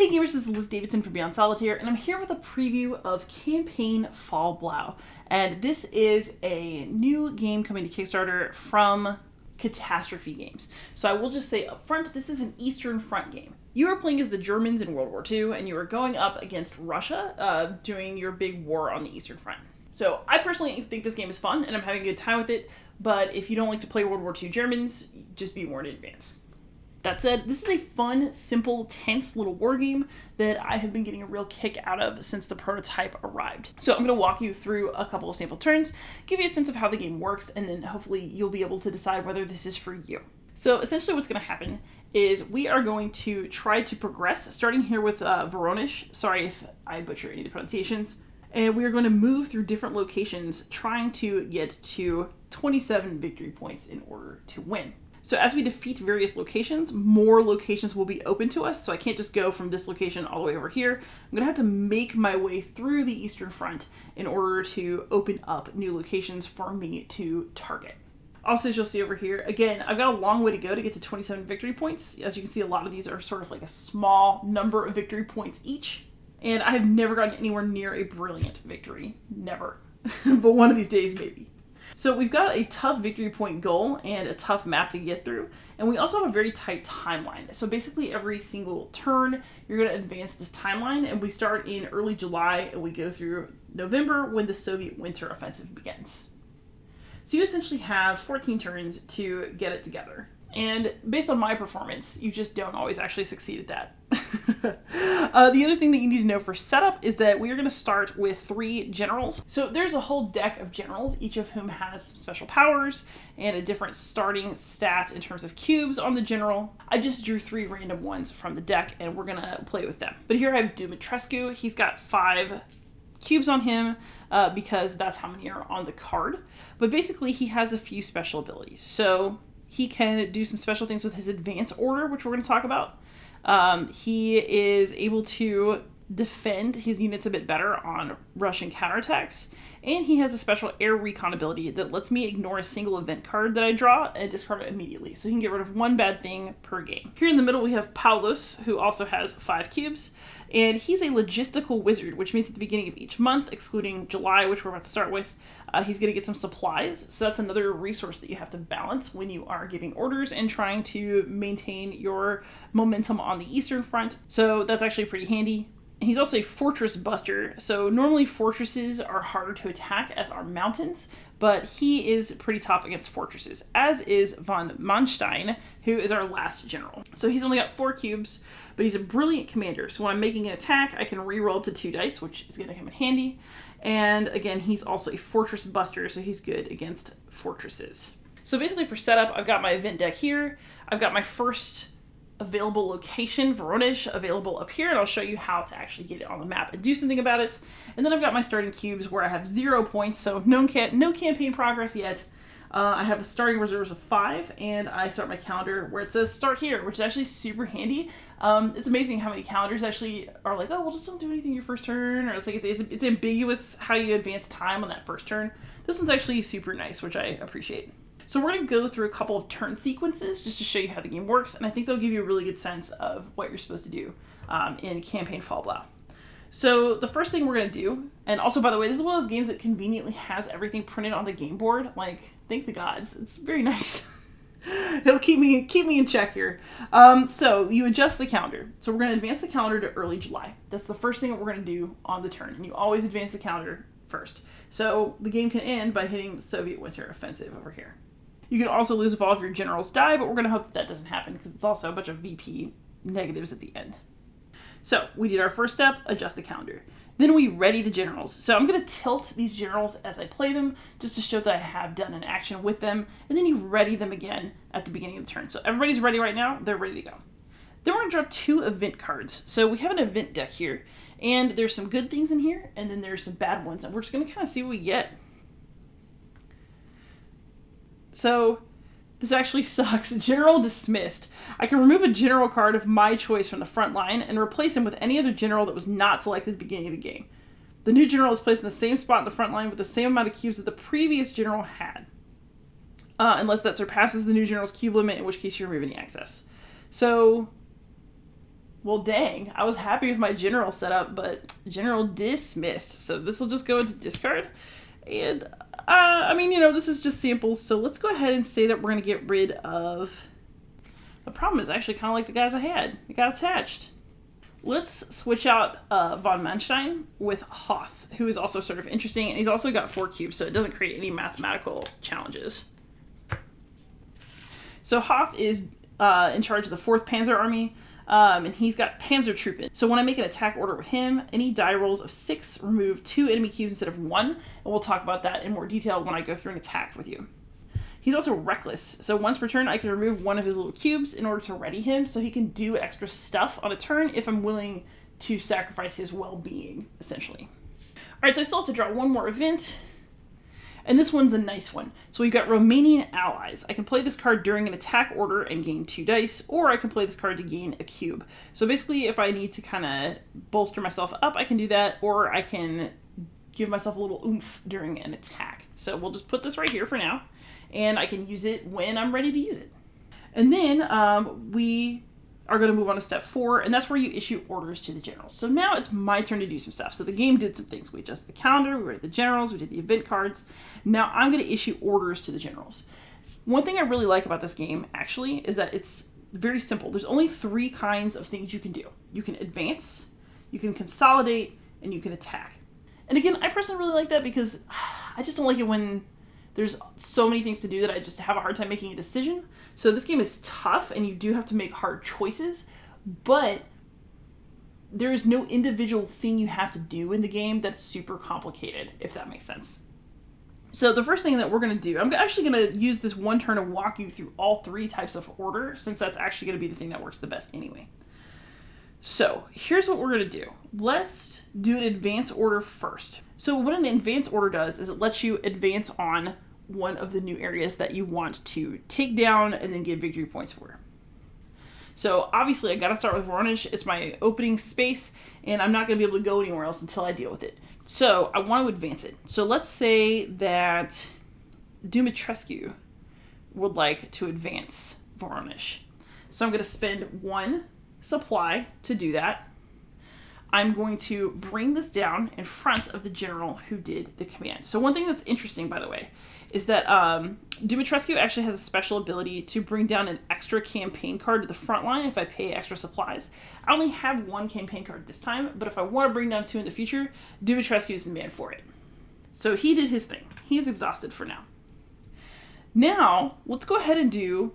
Hey gamers, this is Liz Davidson from Beyond Solitaire, and I'm here with a preview of Campaign Fall Blau. And this is a new game coming to Kickstarter from Catastrophe Games. So I will just say up front, this is an Eastern Front game. You are playing as the Germans in World War II, and you are going up against Russia, doing your big war on the Eastern Front. So I personally think this game is fun, and I'm having a good time with it, but if you don't like to play World War II Germans, just be warned in advance. That said, this is a fun, simple, tense little war game that I have been getting a real kick out of since the prototype arrived. So I'm going to walk you through a couple of sample turns, give you a sense of how the game works, and then hopefully you'll be able to decide whether this is for you. So essentially what's going to happen is we are going to try to progress, starting here with Voronish. Sorry if I butcher any of the pronunciations. And we are going to move through different locations, trying to get to 27 victory points in order to win. So as we defeat various locations, more locations will be open to us. So I can't just go from this location all the way over here. I'm going to have to make my way through the Eastern Front in order to open up new locations for me to target. Also, as you'll see over here, again, I've got a long way to go to get to 27 victory points. As you can see, a lot of these are sort of like a small number of victory points each. And I have never gotten anywhere near a brilliant victory. Never. But one of these days, maybe. So we've got a tough victory point goal and a tough map to get through, and we also have a very tight timeline. So basically every single turn, you're going to advance this timeline, and we start in early July and we go through November when the Soviet winter offensive begins. So you essentially have 14 turns to get it together. And based on my performance, you just don't always actually succeed at that. The other thing that you need to know for setup is that we are going to start with 3 generals. So there's a whole deck of generals, each of whom has some special powers and a different starting stat in terms of cubes on the general. I just drew 3 random ones from the deck, and we're going to play with them. But here I have Dumitrescu. He's got 5 cubes on him because that's how many are on the card. But basically he has a few special abilities. So he can do some special things with his advance order, which we're going to talk about. He is able to defend his units a bit better on Russian counterattacks, and he has a special air recon ability that lets me ignore a single event card that I draw and discard it immediately, so he can get rid of 1 bad thing per game. Here in the middle we have Paulus, who also has 5 cubes, and he's a logistical wizard, which means at the beginning of each month, excluding July, which we're about to start with, he's going to get some supplies. So that's another resource that you have to balance when you are giving orders and trying to maintain your momentum on the Eastern Front. So that's actually pretty handy. And he's also a fortress buster. So normally fortresses are harder to attack, as are mountains, but he is pretty tough against fortresses, as is von Manstein, who is our last general. So he's only got 4 cubes, but he's a brilliant commander. So when I'm making an attack, I can re-roll up to 2 dice, which is going to come in handy. And again, he's also a fortress buster, so he's good against fortresses. So basically for setup, I've got my event deck here. I've got my first available location, Voronish, available up here, and I'll show you how to actually get it on the map and do something about it. And then I've got my starting cubes where I have 0 points, so no campaign progress yet. I have a starting reserves of 5, and I start my calendar where it says start here, which is actually super handy. It's amazing how many calendars actually are like, oh, well, just don't do anything your first turn, or it's like it's ambiguous how you advance time on that first turn. This one's actually super nice, which I appreciate. So we're going to go through a couple of turn sequences just to show you how the game works, and I think they'll give you a really good sense of what you're supposed to do in Campaign Fall Blau. So the first thing we're going to do, and also, by the way, this is one of those games that conveniently has everything printed on the game board. Like, thank the gods. It's very nice. It'll keep me in check here. So you adjust the calendar. So we're going to advance the calendar to early July. That's the first thing that we're going to do on the turn, and you always advance the calendar first. So the game can end by hitting the Soviet winter offensive over here. You can also lose if all of your generals die, but we're going to hope that doesn't happen because it's also a bunch of VP negatives at the end. So we did our first step, adjust the calendar. Then we ready the generals. So I'm going to tilt these generals as I play them just to show that I have done an action with them. And then you ready them again at the beginning of the turn. So everybody's ready right now. They're ready to go. Then we're going to draw 2 event cards. So we have an event deck here. And there's some good things in here. And then there's some bad ones. And we're just going to kind of see what we get. So this actually sucks. General dismissed. I can remove a general card of my choice from the front line and replace him with any other general that was not selected at the beginning of the game. The new general is placed in the same spot in the front line with the same amount of cubes that the previous general had. Unless that surpasses the new general's cube limit, in which case you remove any excess. So Well, dang. I was happy with my general setup, but general dismissed. So this will just go into discard. And, I mean, you know, this is just samples. So let's go ahead and say that we're going to get rid of... The problem is actually kind of like the guys I had. They got attached. Let's switch out von Manstein with Hoth, who is also sort of interesting. And he's also got 4 cubes, so it doesn't create any mathematical challenges. So Hoth is in charge of the 4th Panzer Army. And he's got Panzertruppen. So when I make an attack order with him, any die rolls of 6 remove 2 enemy cubes instead of 1. And we'll talk about that in more detail when I go through an attack with you. He's also reckless. So once per turn, I can remove 1 of his little cubes in order to ready him so he can do extra stuff on a turn if I'm willing to sacrifice his well-being, essentially. All right, so I still have to draw 1 more event. And this one's a nice one. So we've got Romanian allies. I can play this card during an attack order and gain 2 dice, or I can play this card to gain a cube. So basically, if I need to kind of bolster myself up, I can do that, or I can give myself a little oomph during an attack. So we'll just put this right here for now, and I can use it when I'm ready to use it. And then we are going to move on to step 4, and that's where you issue orders to the generals. So now it's my turn to do some stuff. So the game did some things. We adjusted the calendar, we read the generals, we did the event cards. Now I'm going to issue orders to the generals. One thing I really like about this game, actually, is that it's very simple. There's only 3 kinds of things you can do. You can advance, you can consolidate, and you can attack. And again, I personally really like that because I just don't like it when there's so many things to do that I just have a hard time making a decision. So this game is tough and you do have to make hard choices, but there is no individual thing you have to do in the game that's super complicated, if that makes sense. So the first thing that we're going to do, I'm actually going to use this one turn to walk you through all 3 types of order, since that's actually going to be the thing that works the best anyway. So here's what we're going to do. Let's do an advance order first. So what an advance order does is it lets you advance on one of the new areas that you want to take down and then get victory points for. So obviously I got to start with Voronezh. It's my opening space and I'm not going to be able to go anywhere else until I deal with it. So I want to advance it. So let's say that Dumitrescu would like to advance Voronezh. So I'm going to spend 1 supply to do that. I'm going to bring this down in front of the general who did the command. So one thing that's interesting, by the way, is that Dumitrescu actually has a special ability to bring down an extra campaign card to the front line if I pay extra supplies. I only have 1 campaign card this time, but if I want to bring down 2 in the future, Dumitrescu is the man for it. So he did his thing. He's exhausted for now. Now, let's go ahead and do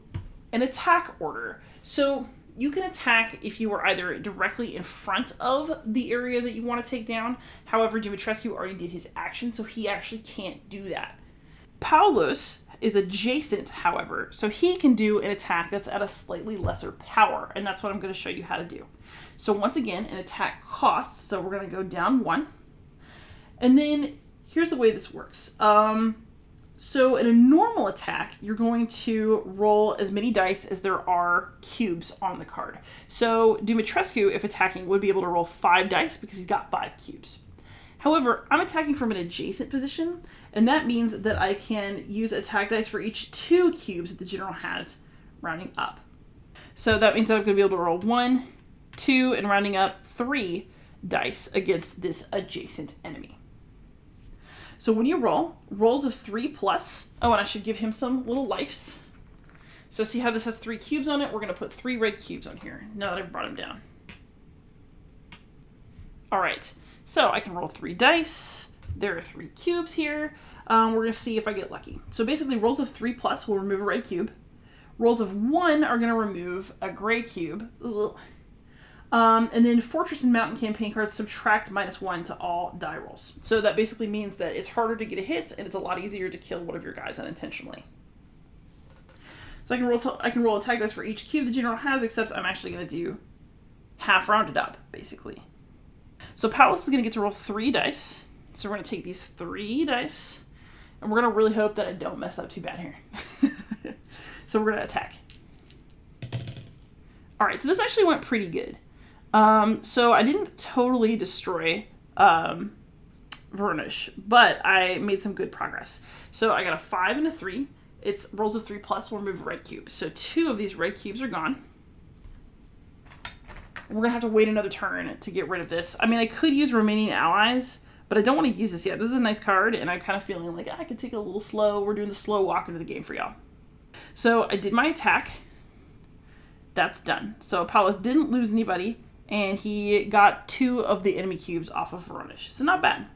an attack order. So you can attack if you are either directly in front of the area that you want to take down. However, Dumitrescu already did his action, so he actually can't do that. Paulus is adjacent, however, so he can do an attack that's at a slightly lesser power, and that's what I'm going to show you how to do. So once again, an attack costs, so we're going to go down 1. And then here's the way this works. So in a normal attack, you're going to roll as many dice as there are cubes on the card. So Dumitrescu, if attacking, would be able to roll 5 dice because he's got 5 cubes. However, I'm attacking from an adjacent position, and that means that I can use attack dice for each 2 cubes that the general has, rounding up. So that means that I'm going to be able to roll 1, 2, and rounding up 3 dice against this adjacent enemy. So when you roll, rolls of 3 plus, oh, and I should give him some little lives. So see how this has 3 cubes on it? We're going to put 3 red cubes on here, now that I've brought him down. All right, so I can roll 3 dice. There are 3 cubes here. We're going to see if I get lucky. So basically, rolls of 3 plus will remove a red cube. Rolls of 1 are going to remove a gray cube. Ugh. And then Fortress and Mountain campaign cards subtract -1 to all die rolls. So that basically means that it's harder to get a hit, and it's a lot easier to kill one of your guys unintentionally. So I can roll attack dice for each cube the general has, except I'm actually going to do half rounded up, basically. So Paulus is going to get to roll 3 dice. So we're going to take these 3 dice, and we're going to really hope that I don't mess up too bad here. So we're going to attack. All right, so this actually went pretty good. So I didn't totally destroy Voronezh, but I made some good progress. So I got a 5 and a 3. It's rolls of 3 plus will remove a red cube. So 2 of these red cubes are gone. we're going to have to wait another turn to get rid of this. I mean, I could use remaining allies, but I don't want to use this yet. This is a nice card, and I'm kind of feeling like I could take it a little slow. We're doing the slow walk into the game for y'all. So I did my attack. That's done. So Apollos didn't lose anybody, and he got 2 of the enemy cubes off of Veronish. So not bad.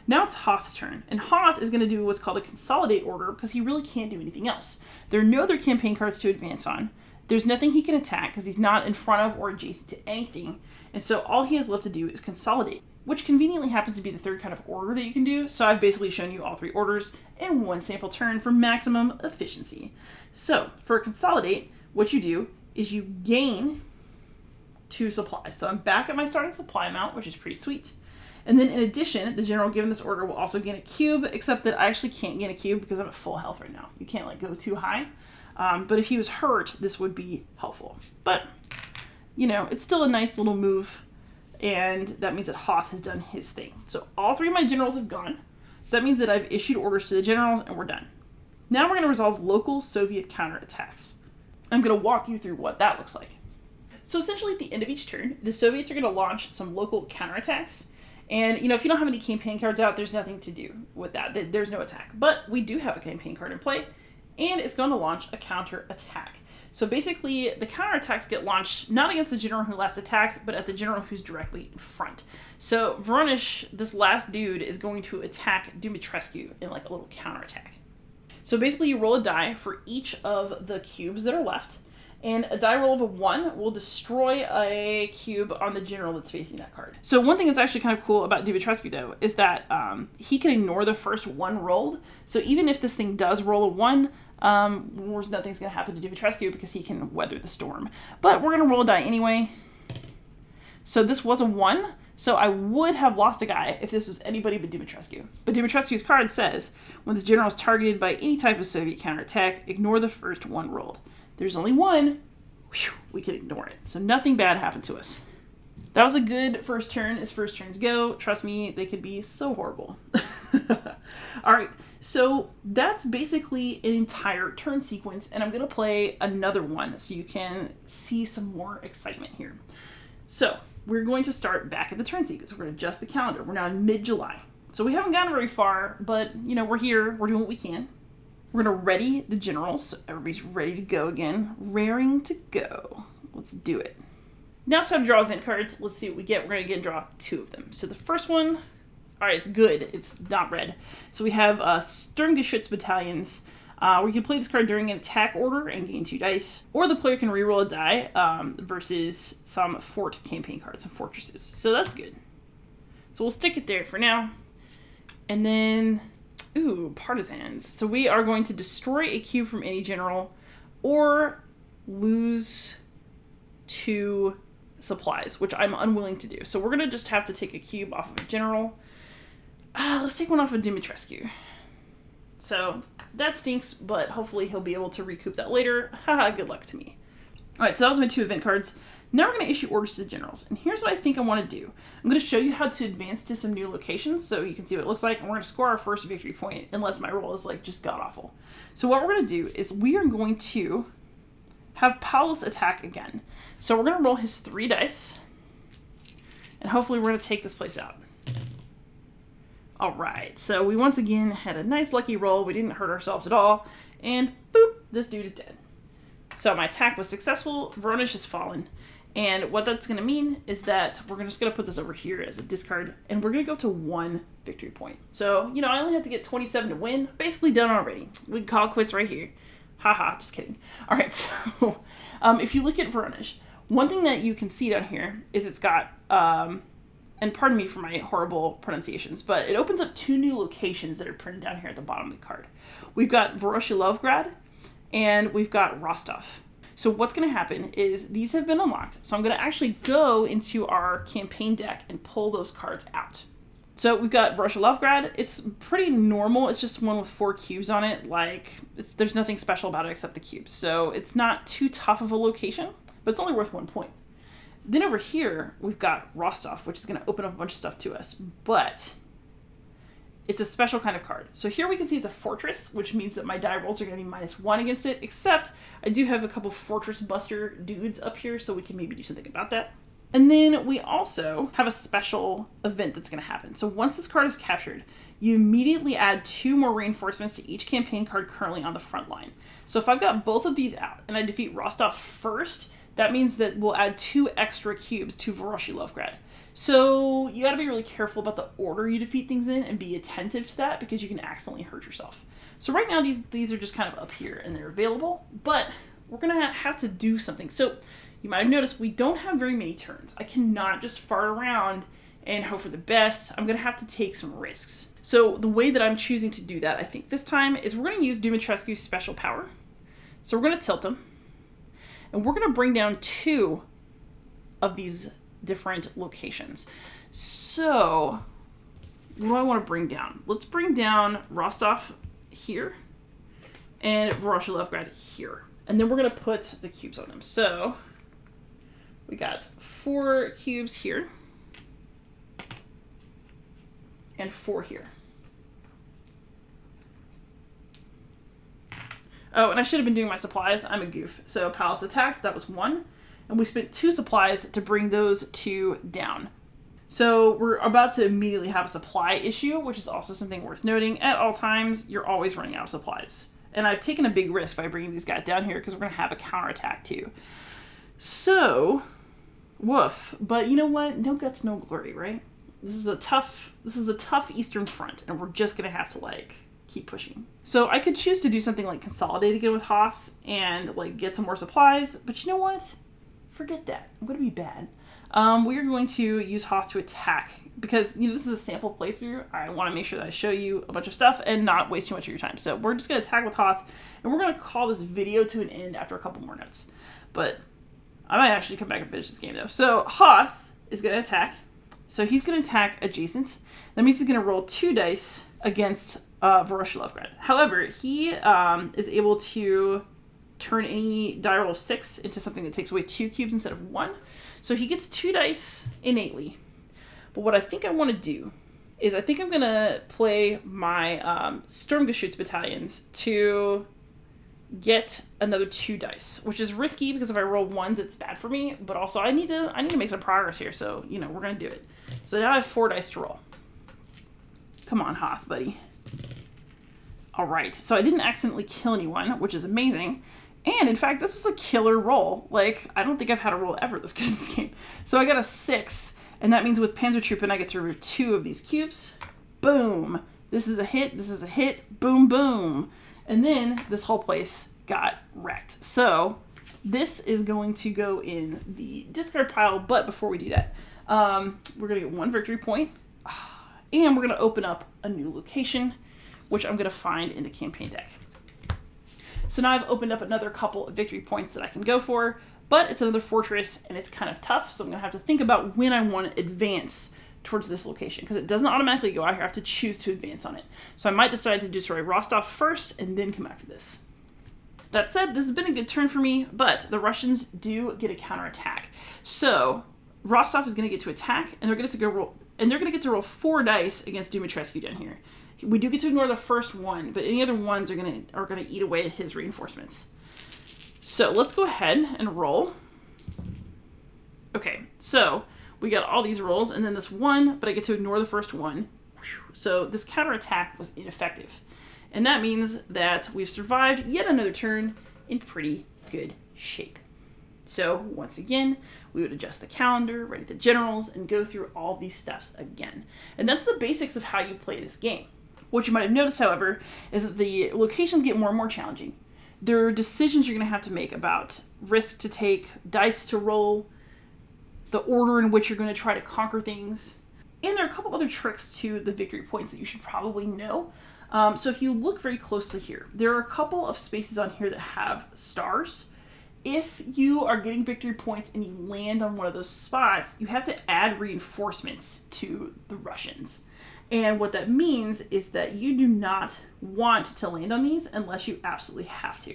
Now it's Hoth's turn, and Hoth is going to do what's called a consolidate order because he really can't do anything else. There are no other campaign cards to advance on. There's nothing he can attack because he's not in front of or adjacent to anything, and so all he has left to do is consolidate, which conveniently happens to be the third kind of order that you can do. So I've basically shown you all 3 orders in one sample turn for maximum efficiency. So for a consolidate, what you do is you gain 2 supplies. So I'm back at my starting supply amount, which is pretty sweet. And then in addition, the general given this order will also gain a cube, except that I actually can't gain a cube because I'm at full health right now. You can't like go too high. But if he was hurt, this would be helpful. But, you know, it's still a nice little move. And that means that Hoth has done his thing. So all 3 of my generals have gone. So that means that I've issued orders to the generals and we're done. Now we're going to resolve local Soviet counterattacks. I'm going to walk you through what that looks like. So essentially at the end of each turn, the Soviets are going to launch some local counterattacks. And, you know, if you don't have any campaign cards out, there's nothing to do with that. There's no attack. But we do have a campaign card in play, and it's going to launch a counterattack. So basically, the counterattacks get launched not against the general who last attacked, but at the general who's directly in front. So Veronish, this last dude, is going to attack Dumitrescu in like a little counterattack. So basically, you roll a die for each of the cubes that are left, and a die roll of a 1 will destroy a cube on the general that's facing that card. So one thing that's actually kind of cool about Dumitrescu, though, is that he can ignore the first 1 rolled. So even if this thing does roll a 1, nothing's going to happen to Dumitrescu because he can weather the storm. But we're going to roll a die anyway. So this was a 1. So I would have lost a guy if this was anybody but Dumitrescu. But Dumitrescu's card says, when this general is targeted by any type of Soviet counterattack, ignore the first 1 rolled. There's only 1. Whew, we can ignore it. So nothing bad happened to us. That was a good first turn as first turns go. Trust me, they could be so horrible. All right, so that's basically an entire turn sequence, and I'm going to play another one so you can see some more excitement here. So we're going to start back at the turn sequence. We're going to adjust the calendar. We're now in mid-July. So we haven't gotten very far, but, you know, we're here. We're doing what we can. We're going to ready the generals. So everybody's ready to go again. Raring to go. Let's do it. Now it's time to draw event cards. Let's see what we get. We're going to draw 2 of them. So the first one, all right, it's good. It's not red. So we have Sturmgeschütz battalions. We can play this card during an attack order and gain 2 dice. Or the player can reroll a die versus some fort campaign cards, some fortresses. So that's good. So we'll stick it there for now. And then, ooh, partisans. So we are going to destroy a cube from any general or lose 2 supplies, which I'm unwilling to do. So we're going to just have to take a cube off of a general. Let's take one off of Dumitrescu. So that stinks, but hopefully he'll be able to recoup that later. Haha, good luck to me. All right, so that was my 2 event cards. Now we're going to issue orders to the generals. And here's what I think I want to do. I'm going to show you how to advance to some new locations so you can see what it looks like. And we're going to score our first victory point unless my roll is like just god-awful. So what we're going to do is we are going to have Paulus attack again. So we're going to roll his 3 dice. And hopefully we're going to take this place out. All right, so we once again had a nice lucky roll. We didn't hurt ourselves at all. And boop, this dude is dead. So my attack was successful. Veronish has fallen. And what that's going to mean is that we're just going to put this over here as a discard. And we're going to go to 1 victory point. So, you know, I only have to get 27 to win. Basically done already. We can call it quits right here. Haha, just kidding. All right, so if you look at Veronish, one thing that you can see down here is it's got... and pardon me for my horrible pronunciations, but it opens up 2 new locations that are printed down here at the bottom of the card. We've got Voroshilovgrad, and we've got Rostov. So what's going to happen is these have been unlocked. So I'm going to actually go into our campaign deck and pull those cards out. So we've got Voroshilovgrad. It's pretty normal. It's just one with 4 cubes on it. Like, there's nothing special about it except the cubes. So it's not too tough of a location, but it's only worth 1 point. Then over here, we've got Rostov, which is going to open up a bunch of stuff to us, but it's a special kind of card. So here we can see it's a fortress, which means that my die rolls are going to be -1 against it, except I do have a couple fortress buster dudes up here, so we can maybe do something about that. And then we also have a special event that's going to happen. So once this card is captured, you immediately add 2 more reinforcements to each campaign card currently on the front line. So if I've got both of these out and I defeat Rostov first, that means that we'll add 2 extra cubes to Voroshilovgrad. So you got to be really careful about the order you defeat things in and be attentive to that, because you can accidentally hurt yourself. So right now these are just kind of up here and they're available, but we're going to have to do something. So you might have noticed we don't have very many turns. I cannot just fart around and hope for the best. I'm going to have to take some risks. So the way that I'm choosing to do that, I think this time, is we're going to use Dumitrescu's special power. So we're going to tilt him. And we're going to bring down 2 of these different locations. So what do I want to bring down? Let's bring down Rostov here and Voroshilovgrad here. And then we're going to put the cubes on them. So we got 4 cubes here and 4 here. Oh, and I should have been doing my supplies. I'm a goof. So palace attacked, that was 1. And we spent 2 supplies to bring those 2 down. So we're about to immediately have a supply issue, which is also something worth noting. At all times, you're always running out of supplies. And I've taken a big risk by bringing these guys down here because we're going to have a counterattack too. So, woof. But you know what? No guts, no glory, right? This is a tough Eastern Front, and we're just going to have to, keep pushing. So I could choose to do something like consolidate again with Hoth and, get some more supplies. But you know what? Forget that. I'm going to be bad. We are going to use Hoth to attack because, this is a sample playthrough. I want to make sure that I show you a bunch of stuff and not waste too much of your time. So we're just going to attack with Hoth, and we're going to call this video to an end after a couple more notes. But I might actually come back and finish this game, though. So Hoth is going to attack. So he's going to attack adjacent. That means he's going to roll 2 dice against Voroshilovgrad. However, he is able to turn any die roll of 6 into something that takes away 2 cubes instead of 1. So he gets 2 dice innately. But what I think I want to do is I think I'm going to play my Sturmgeschütz battalions to get another 2 dice, which is risky because if I roll 1s, it's bad for me. But also I need to make some progress here. So, we're going to do it. So now I have 4 dice to roll. Come on, Hoth, buddy. All right. So I didn't accidentally kill anyone, which is amazing. And in fact, this was a killer roll. I don't think I've had a roll ever this good in this game. So I got a 6, and that means with Panzertruppen, I get to remove 2 of these cubes. Boom. This is a hit. This is a hit. Boom, boom. And then this whole place got wrecked. So this is going to go in the discard pile. But before we do that, we're going to get 1 victory point. And we're going to open up a new location, which I'm going to find in the campaign deck. So now I've opened up another couple of victory points that I can go for, but it's another fortress and it's kind of tough. So I'm going to have to think about when I want to advance towards this location because it doesn't automatically go out here. I have to choose to advance on it. So I might decide to destroy Rostov first and then come after this. That said, this has been a good turn for me, but the Russians do get a counterattack. So Rostov is going to get to attack and they're going to get to roll 4 dice against Dumitrescu down here. We do get to ignore the first one, but any other ones are gonna eat away at his reinforcements. So let's go ahead and roll. Okay, so we got all these rolls, and then this one, but I get to ignore the first one. So this counterattack was ineffective. And that means that we've survived yet another turn in pretty good shape. So once again, we would adjust the calendar, ready the generals, and go through all these steps again. And that's the basics of how you play this game. What you might have noticed, however, is that the locations get more and more challenging. There are decisions you're going to have to make about risk to take, dice to roll, the order in which you're going to try to conquer things. And there are a couple other tricks to the victory points that you should probably know. So if you look very closely here, there are a couple of spaces on here that have stars. If you are getting victory points and you land on one of those spots, you have to add reinforcements to the Russians. And what that means is that you do not want to land on these unless you absolutely have to.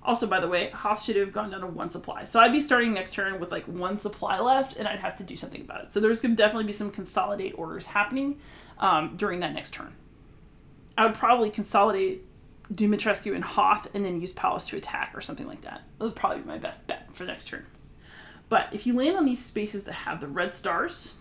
Also, by the way, Hoth should have gone down to 1 supply. So I'd be starting next turn with 1 supply left, and I'd have to do something about it. So there's going to definitely be some consolidate orders happening during that next turn. I would probably consolidate Dumitrescu and Hoth and then use Palace to attack or something like that. That would probably be my best bet for next turn. But if you land on these spaces that have the red stars,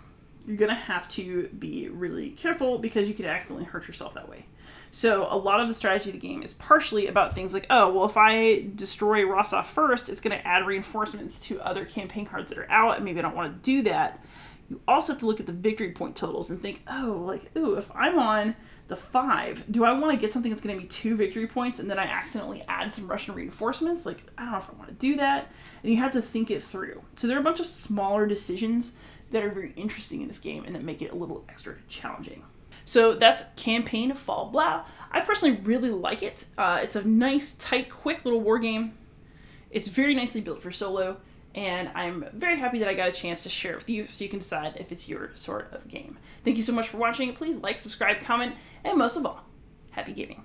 you're going to have to be really careful because you could accidentally hurt yourself that way. So a lot of the strategy of the game is partially about things like, oh, well, if I destroy Rostov first, it's going to add reinforcements to other campaign cards that are out, and maybe I don't want to do that. You also have to look at the victory point totals and think, oh, like, ooh, if I'm on the 5, do I want to get something that's going to be 2 victory points and then I accidentally add some Russian reinforcements? Like, I don't know if I want to do that. And you have to think it through. So there are a bunch of smaller decisions that are very interesting in this game and that make it a little extra challenging. So that's Campaign Fall Blau. I personally really like it. It's a nice, tight, quick little war game. It's very nicely built for solo, and I'm very happy that I got a chance to share it with you so you can decide if it's your sort of game. Thank you so much for watching. Please like, subscribe, comment, and most of all, happy gaming.